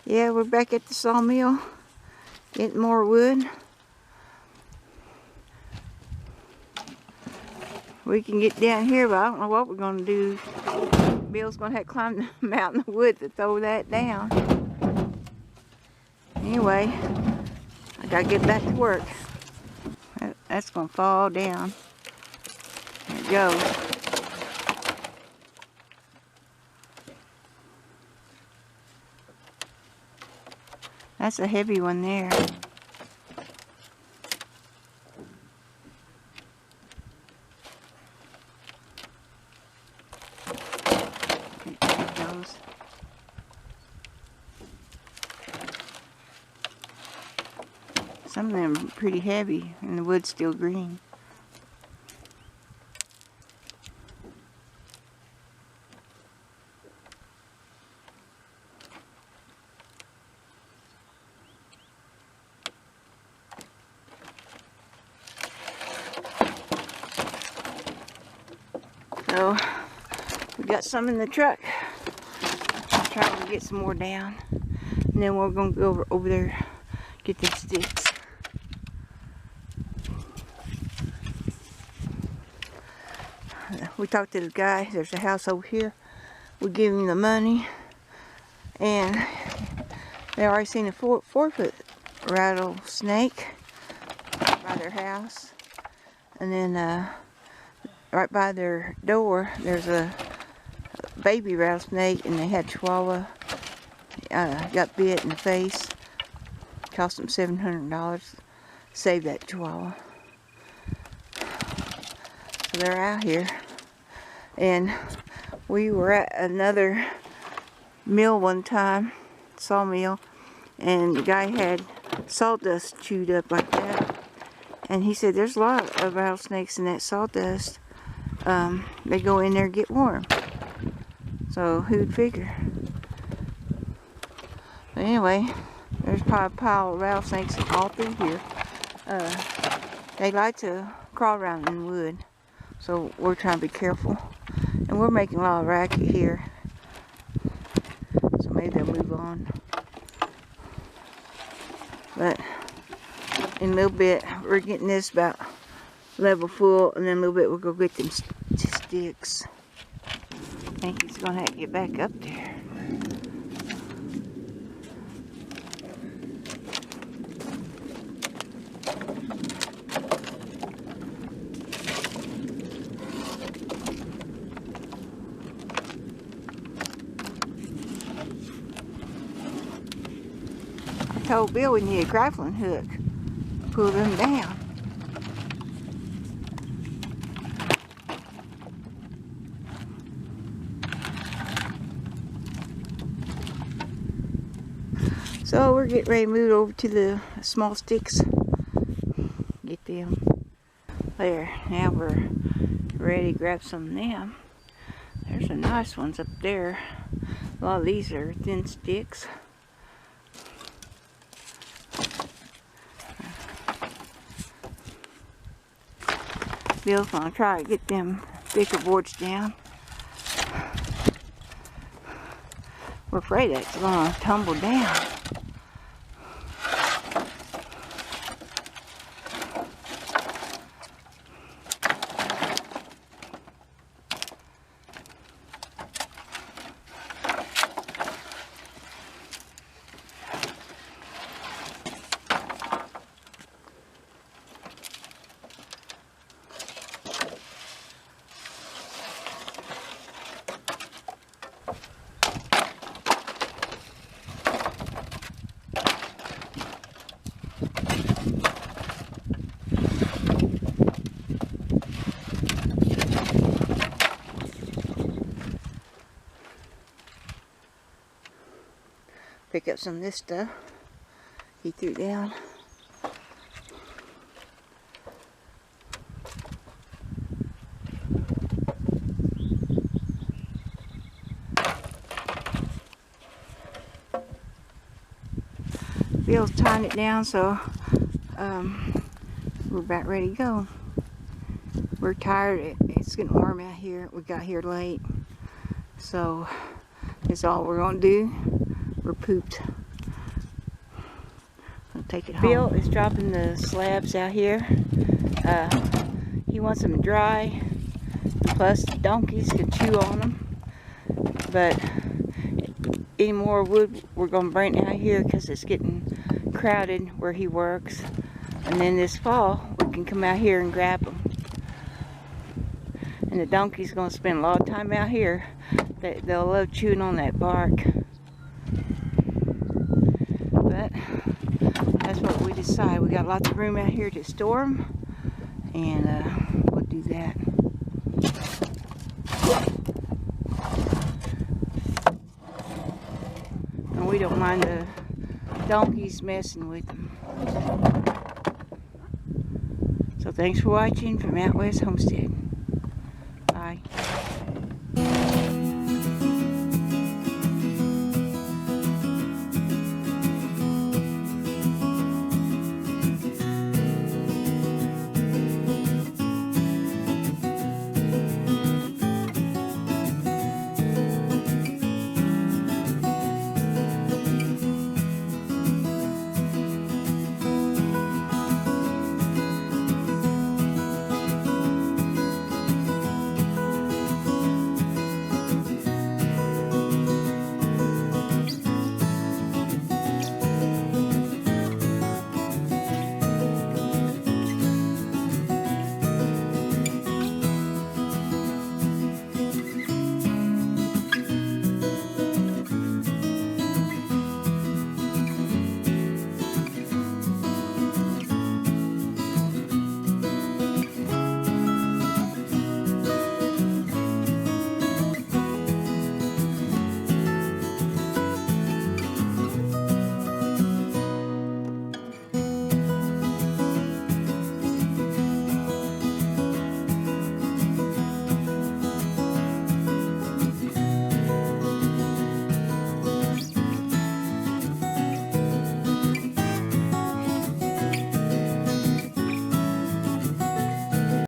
Yeah, we're back at the sawmill getting more wood. We can get down here, but I don't know what we're going to do. Bill's going to have to climb the mountain of wood to throw that down. Anyway, I got to get back to work. That's going to fall down. There it goes. That's a heavy one there. There it goes. Some of them are pretty heavy and the wood's still green. So, we got some in the truck. I'm trying to get some more down. And then we're going to go over there, get the sticks. We talked to the guy. There's a house over here. We give him the money. And they already seen a 4-foot rattlesnake by their house. And then right by their door, there's a baby rattlesnake, and they had Chihuahua. Got bit in the face. Cost them $700. Save that Chihuahua. So they're out here. And we were at another mill one time, sawmill, and the guy had sawdust chewed up like that. And he said there's a lot of rattlesnakes in that sawdust. They go in there and get warm. So who'd figure? But anyway, there's probably a pile of rattlesnakes all through here. They like to crawl around in wood. So we're trying to be careful. And we're making a lot of racket here. So maybe they'll move on. But in a little bit, we're getting this about level full, and then a little bit we'll go get them sticks. I think he's gonna have to get back up there. I told Bill we need a grappling hook. Pull them down. So we're getting ready to move over to the small sticks. Get them. There. Now we're ready to grab some of them. There's some nice ones up there. A lot of these are thin sticks. Bill's gonna try to get them thicker boards down. We're afraid that it's gonna tumble down. Pick up some of this stuff he threw down. Bill's tying it down, so we're about ready to go. We're tired. It's getting warm out here. We got here late, so that's all we're gonna do. We're pooped. take it home. Bill is dropping the slabs out here. He wants them dry, plus donkeys can chew on them. But any more wood we're going to bring out here because it's getting crowded where he works. And then this fall we can come out here and grab them. And the donkey's going to spend a lot of time out here. They'll love chewing on that bark. But that's what we decided. We got lots of room out here to store them. And we'll do that. And we don't mind the donkeys messing with them. So thanks for watching from Out West Homestead.